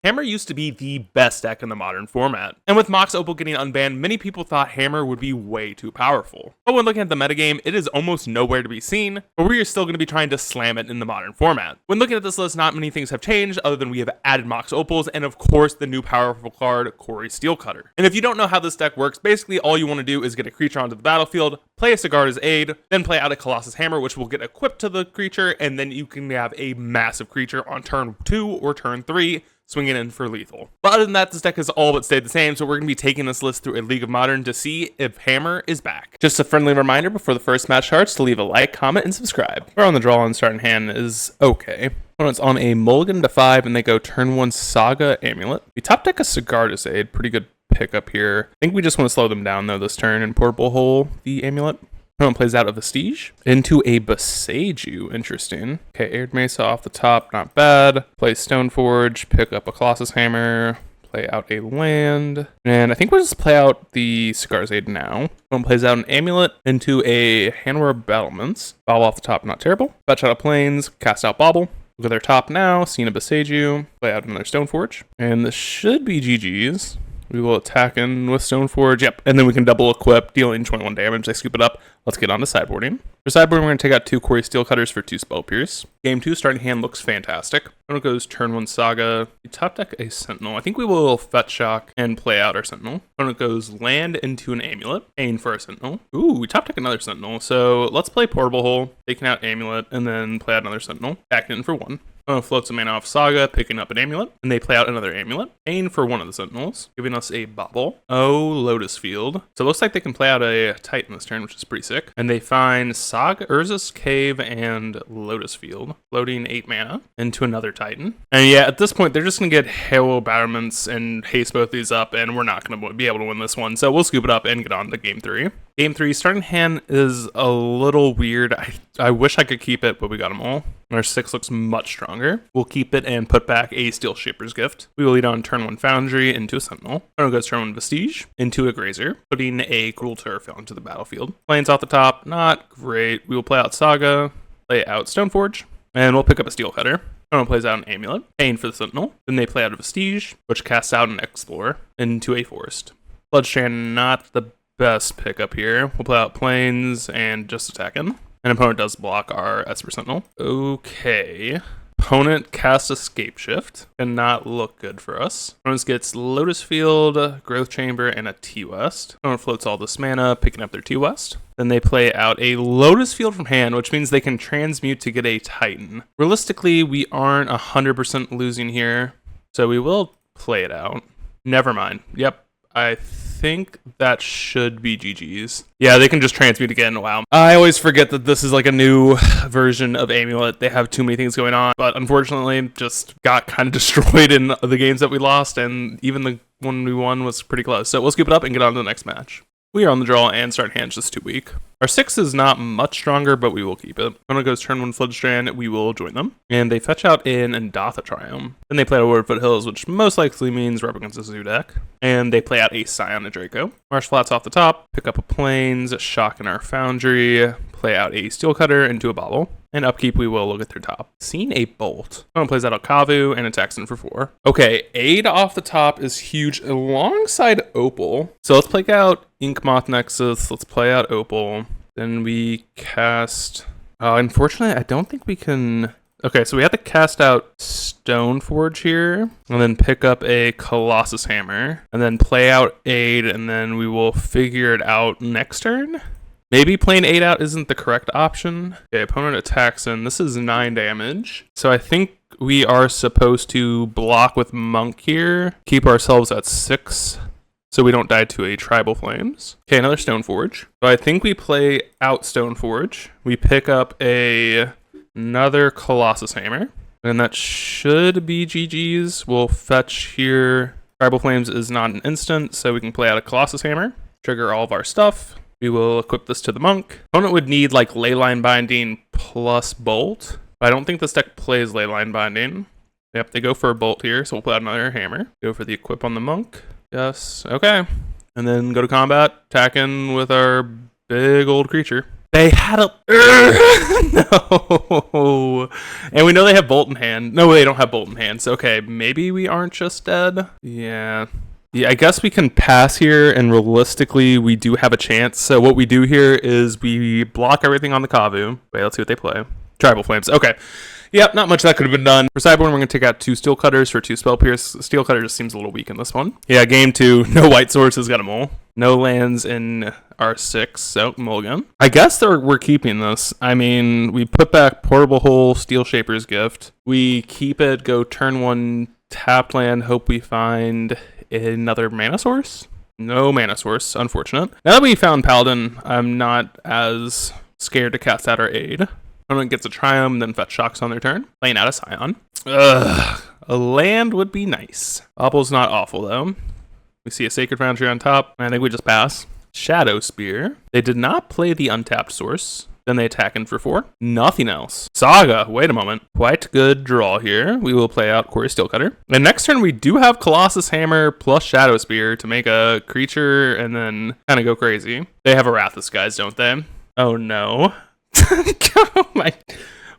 Hammer used to be the best deck in the modern format, and with Mox Opal getting unbanned, many people thought Hammer would be way too powerful. But when looking at the metagame, it is almost nowhere to be seen, but we are still going to be trying to slam it in the modern format. When looking at this list, not many things have changed other than we have added Mox Opals and of course the new powerful card, Quarry Steelcutter. And if you don't know how this deck works, basically all you want to do is get a creature onto the battlefield, play a Sigarda's Aid, then play out a Colossus Hammer, which will get equipped to the creature, and then you can have a massive creature on turn 2 or turn 3, swinging in for lethal. But other than that, this deck has all but stayed the same, so we're going to be taking this list through a League of Modern to see if Hammer is back. Just a friendly reminder before the first match starts to leave a like, comment, and subscribe. We're on the draw and starting hand is okay. Opponent's on a mulligan to 5, and they go turn 1 Saga Amulet. We top deck a Sigarda's Aid, pretty good pickup here. I think we just want to slow them down though this turn and Purple Hole the Amulet. Opponent plays out a Vestige into a Boseiju. Interesting. Okay, Aired Mesa off the top, not bad. Play Stoneforge, pick up a Colossus Hammer, play out a land, and I think we'll just play out the Sigarda's Aid now. Opponent plays out an Amulet into a Hanwar Battlements. Bobble off the top, not terrible. Fetch out of Plains, cast out Bobble. Look at their top now, Cena Boseiju, play out another Stoneforge, and this should be GG's. We will attack in with Stoneforge, yep, and then we can double equip, dealing 21 damage. I scoop it up. Let's get on to sideboarding. For sideboarding, we're going to take out 2 Quarry Steelcutters for 2 Spell Pierce. Game 2 starting hand looks fantastic. Opponent goes turn 1 Saga. We top deck a Sentinel. I think we will Fetch Shock and play out our Sentinel. Opponent goes land into an Amulet, aim for a Sentinel. Ooh, we top deck another Sentinel. So let's play Portable Hole, taking out Amulet, and then play out another Sentinel. Back in for 1. Floats a mana off Saga, picking up an Amulet, and they play out another Amulet, paying for one of the Sentinels, giving us a Bobble. Oh, Lotus Field. So it looks like they can play out a Titan this turn, which is pretty sick. And they find Saga, Urza's Cave, and Lotus Field, floating 8 mana into another Titan. And yeah, at this point, they're just going to get Halo Battlements and haste both these up, and we're not going to be able to win this one. So we'll scoop it up and get on to Game 3. Game 3, starting hand is a little weird. I wish I could keep it, but we got them all. Our 6 looks much stronger. We'll keep it and put back a Steel Shaper's Gift. We will lead on turn 1 Foundry into a Sentinel. Opponent goes turn 1 Vestige into a Grazer, putting a Cruel Turf onto the battlefield. Plains off the top, not great. We will play out Saga, play out Stoneforge, and we'll pick up a Steel Cutter. Opponent plays out an Amulet, paying for the Sentinel. Then they play out a Vestige, which casts out an Explorer into a Forest. Bloodstrand, not the best pickup here. We'll play out Plains and just attacking. And opponent does block our Esper Sentinel. Okay. Opponent casts Escape Shift. Cannot look good for us. Opponent gets Lotus Field, Growth Chamber, and a T-West. Opponent floats all this mana, picking up their T-West. Then they play out a Lotus Field from hand, which means they can transmute to get a Titan. Realistically, we aren't 100% losing here, so we will play it out. Never mind. Yep, I think that should be GG's. Yeah, they can just transmute again. Wow. I always forget that this is like a new version of Amulet. They have too many things going on, but unfortunately just got kind of destroyed in the games that we lost, and even the one we won was pretty close. So we'll scoop it up and get on to the next match. We are on the draw and start hand just too weak. Our 6 is not much stronger, but we will keep it. Opponent goes turn 1 Floodstrand, we will join them. And they fetch out in Andatha Triumph. Then they play out Word Foothills, which most likely means we're up against a Zoo deck. And they play out a Scion to Draco. Marsh Flats off the top, pick up a Plains, shock in our Foundry, play out a Steel Cutter into a Bobble. And upkeep, we will look at their top. Seeing a Bolt. Opponent plays out a Kavu and attacks in for 4. Okay, Aid off the top is huge alongside Opal. So let's play out Inkmoth Nexus. Let's play out Opal. Then we cast... unfortunately, I don't think we can... Okay, so we have to cast out Stoneforge here, and then pick up a Colossus Hammer, and then play out Aid, and then we will figure it out next turn. Maybe playing 8 out isn't the correct option. Okay, opponent attacks in. This is 9 damage. So I think we are supposed to block with Monk here, keep ourselves at 6, so we don't die to a Tribal Flames. Okay, another Stoneforge. So I think we play out Stoneforge. We pick up another Colossus Hammer, and that should be GG's. We'll fetch here. Tribal Flames is not an instant, so we can play out a Colossus Hammer, trigger all of our stuff. We will equip this to the Monk. Opponent would need like Leyline Binding plus Bolt. But I don't think this deck plays Leyline Binding. Yep, they go for a Bolt here, so we'll play out another Hammer. Go for the equip on the Monk. Yes, okay. And then go to combat, attack in with our big old creature. They had a... No. And we know they have Bolt in hand. No, they don't have Bolt in hand. So, okay, maybe we aren't just dead. Yeah. Yeah, I guess we can pass here, and realistically, we do have a chance. So what we do here is we block everything on the Kavu. Wait, let's see what they play. Tribal Flames. Okay. Yep, not much that could have been done. For sideboard, we're going to take out 2 Steel Cutters for 2 Spell Pierce. Steel Cutter just seems a little weak in this one. Yeah, game 2, no White Sources, got a mole. No lands in R6, so mulligan. I guess we're keeping this. I mean, we put back Portable Hole, Steel Shaper's Gift. We keep it, go turn 1, tap land, hope we find another mana source. No mana source, unfortunate. Now that we found Paladin, I'm not as scared to cast out our aid. Opponent gets a Triumph, then fetch Shocks on their turn. Playing out a Scion. Ugh, a land would be nice. Bobble's not awful though. We see a Sacred Foundry on top. I think we just pass. Shadow Spear. They did not play the untapped source. Then they attack in for 4. Nothing else. Saga. Wait a moment. Quite good draw here. We will play out Quarry Steelcutter. And next turn we do have Colossus Hammer plus Shadow Spear to make a creature and then kind of go crazy. They have Arathis, guys, don't they? Oh no. Oh my.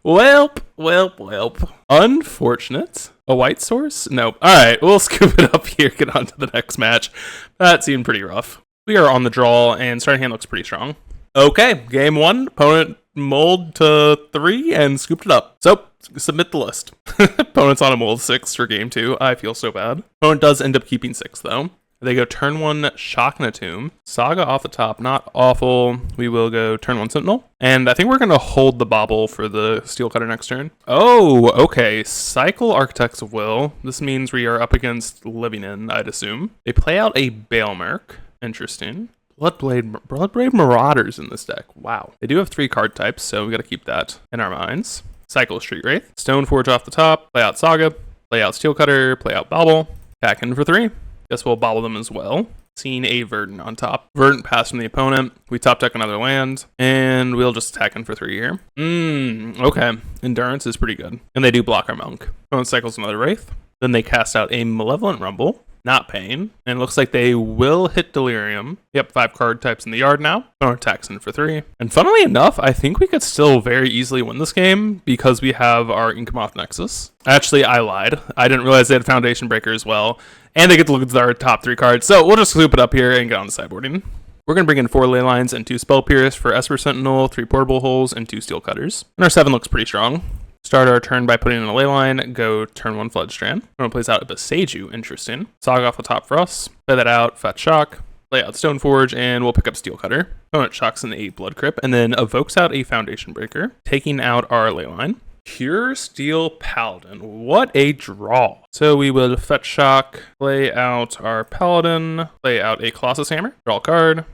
Welp. Unfortunate. A white source? Nope. Alright, we'll scoop it up here, get on to the next match. That seemed pretty rough. We are on the draw, and starting hand looks pretty strong. Okay, game 1. Opponent mold to 3 and scooped it up. So, submit the list. Opponent's on a mold 6 for game 2. I feel so bad. Opponent does end up keeping 6, though. They go turn 1 Shock and a Tomb. Saga off the top, not awful. We will go turn 1 Sentinel. And I think we're going to hold the Bobble for the Steel Cutter next turn. Oh, okay. Cycle Architects of Will. This means we are up against Living In, I'd assume. They play out a Balemerc. Interesting. Bloodbraid Marauders in this deck. Wow. They do have 3 card types, so we got to keep that in our minds. Cycle Street Wraith. Stoneforge off the top. Play out Saga. Play out Steel Cutter. Play out Bobble. Attack in for 3. Guess we'll bobble them as well. Seeing a Verdant on top. Verdant pass from the opponent. We top deck another land. And we'll just attack in for 3 here. Okay. Endurance is pretty good. And they do block our Monk. Opponent cycles another Wraith. Then they cast out a Malevolent Rumble. Not Pain. And it looks like they will hit Delirium. Yep, 5 card types in the yard now. Opponent attacks in for 3. And funnily enough, I think we could still very easily win this game because we have our Inkamoth Nexus. Actually, I lied. I didn't realize they had Foundation Breaker as well. And they get to look at our top 3 cards. So we'll just scoop it up here and get on to sideboarding. We're going to bring in 4 Ley Lines and 2 Spell Pierce for Esper Sentinel, 3 Portable Holes, and 2 Steel Cutters. And our 7 looks pretty strong. Start our turn by putting in a Ley Line, go turn 1 Floodstrand. Opponent plays out a Beseiju, interesting. Saga off the top for us. Play that out, Fetch Shock. Play out Stoneforge, and we'll pick up Steel Cutter. Opponent shocks in 8 Blood Crypt, and then evokes out a Foundation Breaker, taking out our Ley Line. Pure Steel Paladin. What a draw. So we will Fetch Shock, play out our Paladin, play out a Colossus Hammer, draw a card.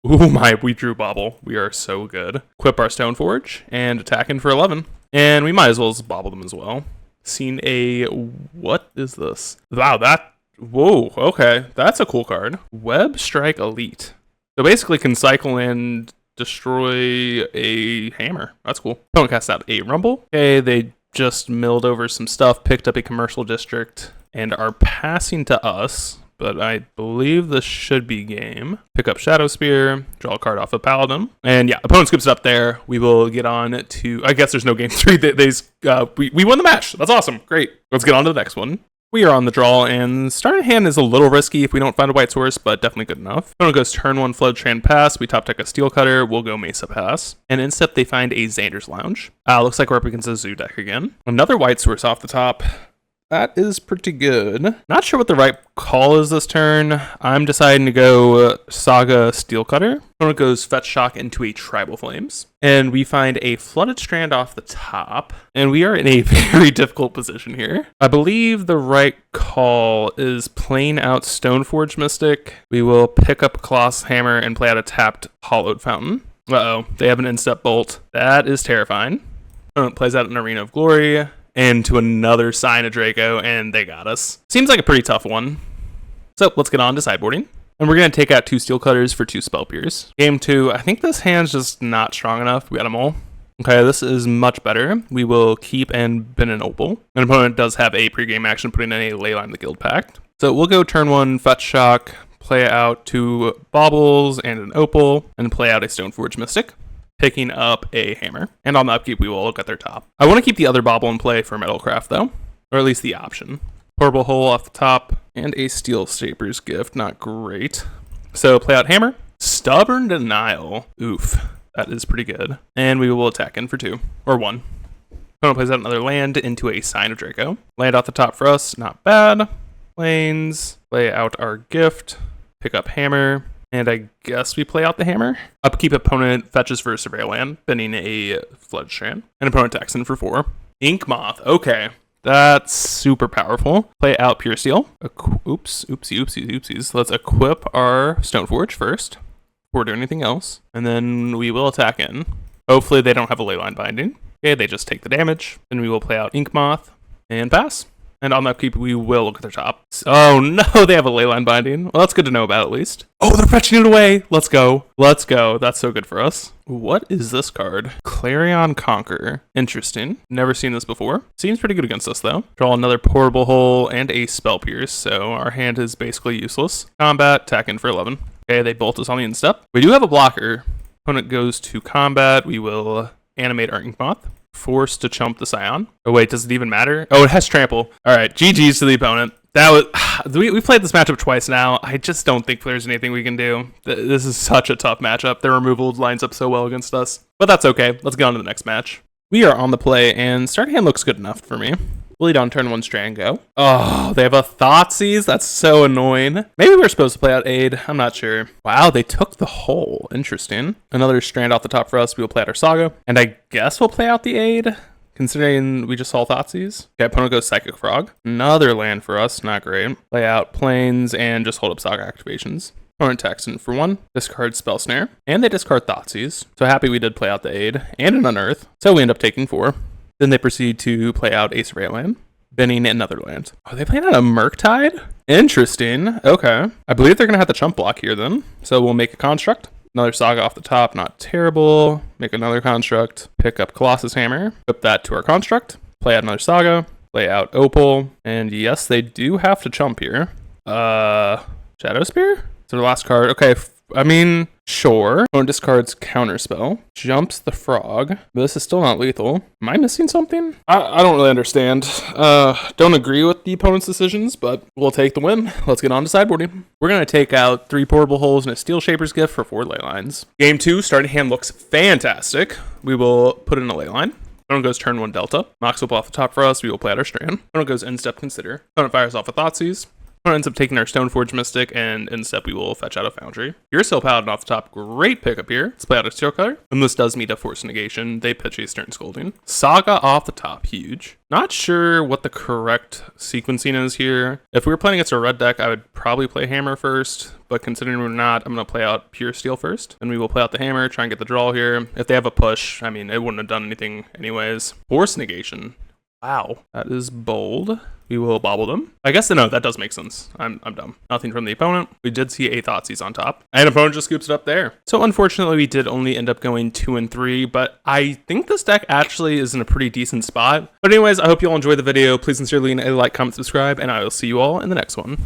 Ooh my, we drew Bobble. We are so good. Equip our Stoneforge, and attack in for 11. And we might as well just bobble them as well. Seen a... What is this? Wow, that... Whoa, okay. That's a cool card. Web Strike Elite. So basically can cycle and destroy a hammer. That's cool. Opponent casts out a Rumble. Okay, they just milled over some stuff, picked up a Commercial District, and are passing to us. But I believe this should be game. Pick up Shadow Spear, draw a card off of Paladin. And yeah, opponent scoops it up there. We will get on to, I guess there's no game 3. We won the match. That's awesome. Great. Let's get on to the next one. We are on the draw, and starting hand is a little risky if we don't find a white source, but definitely good enough. Opponent goes turn 1 Floodstrand Pass. We top deck a Steel Cutter. We'll go Mesa Pass. And in step, they find a Xander's Lounge. Looks like we're up against a Zoo deck again. Another white source off the top. That is pretty good. Not sure what the right call is this turn. I'm deciding to go Saga Steel Cutter. Opponent goes Fetch Shock into a Tribal Flames. And we find a Flooded Strand off the top. And we are in a very difficult position here. I believe the right call is playing out Stoneforge Mystic. We will pick up Colossus Hammer and play out a tapped Hollowed Fountain. Uh-oh, they have an Instep Bolt. That is terrifying. Opponent plays out an Arena of Glory. And to another Sign of Draco, and they got us. Seems like a pretty tough one. So let's get on to sideboarding. And we're going to take out 2 Steel Cutters for 2 Spell Pierce. Game 2, I think this hand's just not strong enough. We got them all. Okay, this is much better. We will keep and bin an Opal. An opponent does have a pregame action putting in a Leyline the Guild Pact. So we'll go turn 1, Fetch Shock, play out 2 Baubles and an Opal, and play out a Stoneforge Mystic. picking up a hammer. And on the upkeep, we will look at their top. I want to keep the other bauble in play for Metalcraft, though, or at least the option. Portable Hole off the top, and a Steel Shaper's Gift. Not great. So play out hammer. Stubborn Denial. Oof. That is pretty good. And we will attack in for 2, or 1. Opponent plays out another land into a Sign of Draco. Land off the top for us, not bad. Plains, play out our gift, pick up hammer, and I guess we play out the hammer. Upkeep opponent fetches for a Surveil land, bending a Flood Strand, and opponent attacks in for 4. Ink Moth, okay. That's super powerful. Play out Pure Steel. Oopsies. Let's equip our Stoneforge first before doing anything else, and then we will attack in. Hopefully they don't have a Leyline Binding. Okay, they just take the damage. Then we will play out Ink Moth and pass. And on the upkeep, we will look at their top. Oh no, they have a Leyline Binding. Well, that's good to know about at least. Oh, they're fetching it away. Let's go. That's so good for us. What is this card? Clarion Conqueror. Interesting. Never seen this before. Seems pretty good against us though. Draw another Portable Hole and a Spell Pierce, so our hand is basically useless. Combat, attack in for 11. Okay, they bolt us on the end step. We do have a blocker. Opponent goes to combat. We will animate our Ink Moth. Forced to chump the Scion. Oh wait, does it even matter? Oh, it has trample. All right, GG's to the opponent. That was we played this matchup twice now. I just don't think there's anything we can do. This is such a tough matchup. Their removal lines up so well against us, but that's okay. Let's get on to the next match. We are on the play, and starting hand looks good enough for me. Lead on turn 1 Strand go. Oh, they have a Thoughtseize? That's so annoying. Maybe we're supposed to play out Aid. I'm not sure. Wow, they took the hole. Interesting. Another Strand off the top for us. We will play out our Saga. And I guess we'll play out the Aid, considering we just saw Thoughtseize. Okay, opponent goes Psychic Frog. Another land for us. Not great. Play out Plains and just hold up Saga activations. Opponent attacks in for 1. Discard Spell Snare. And they discard Thoughtseize. So happy we did play out the Aid and an Unearth. So we end up taking 4. Then they proceed to play out a Surveil land, bending another land. Are they playing out a Murktide? Interesting. Okay. I believe they're going to have the chump block here then. So we'll make a construct. Another Saga off the top, not terrible. Make another construct. Pick up Colossus Hammer. Put that to our construct. Play out another Saga. Play out Opal. And yes, they do have to chump here. Shadow Spear? It's their last card. Okay. I mean, sure. Opponent discards Counterspell, jumps the frog, but this is still not lethal. Am I missing something? I don't really understand. Don't agree with the opponent's decisions, but we'll take the win. Let's get on to sideboarding. We're going to take out 3 Portable Holes and a Steel Shaper's Gift for 4 ley lines. Game 2, starting hand looks fantastic. We will put in a ley line. Opponent goes turn 1 Delta. Mox up off the top for us. We will play out our Strand. Opponent goes end step Consider. Opponent fires off a Thoughtseize. Opponent ends up taking our Stoneforge Mystic, and in step we will fetch out a Foundry. You're still Paladin off the top. Great pickup here. Let's play out a Steel Cutter. And this does meet a Force Negation. They pitch a Stern Scolding. Saga off the top. Huge. Not sure what the correct sequencing is here. If we were playing against a red deck, I would probably play Hammer first. But considering we're not, I'm going to play out Pure Steel first. And we will play out the Hammer, try and get the draw here. If they have a push, I mean, it wouldn't have done anything anyways. Force Negation. Wow. That is bold. We will bobble them. I guess, no, that does make sense. I'm dumb. Nothing from the opponent. We did see a Thoughtseize on top. And opponent just scoops it up there. So unfortunately, we did only end up going 2 and 3, but I think this deck actually is in a pretty decent spot. But anyways, I hope you all enjoyed the video. Please sincerely leave a like, comment, subscribe, and I will see you all in the next one.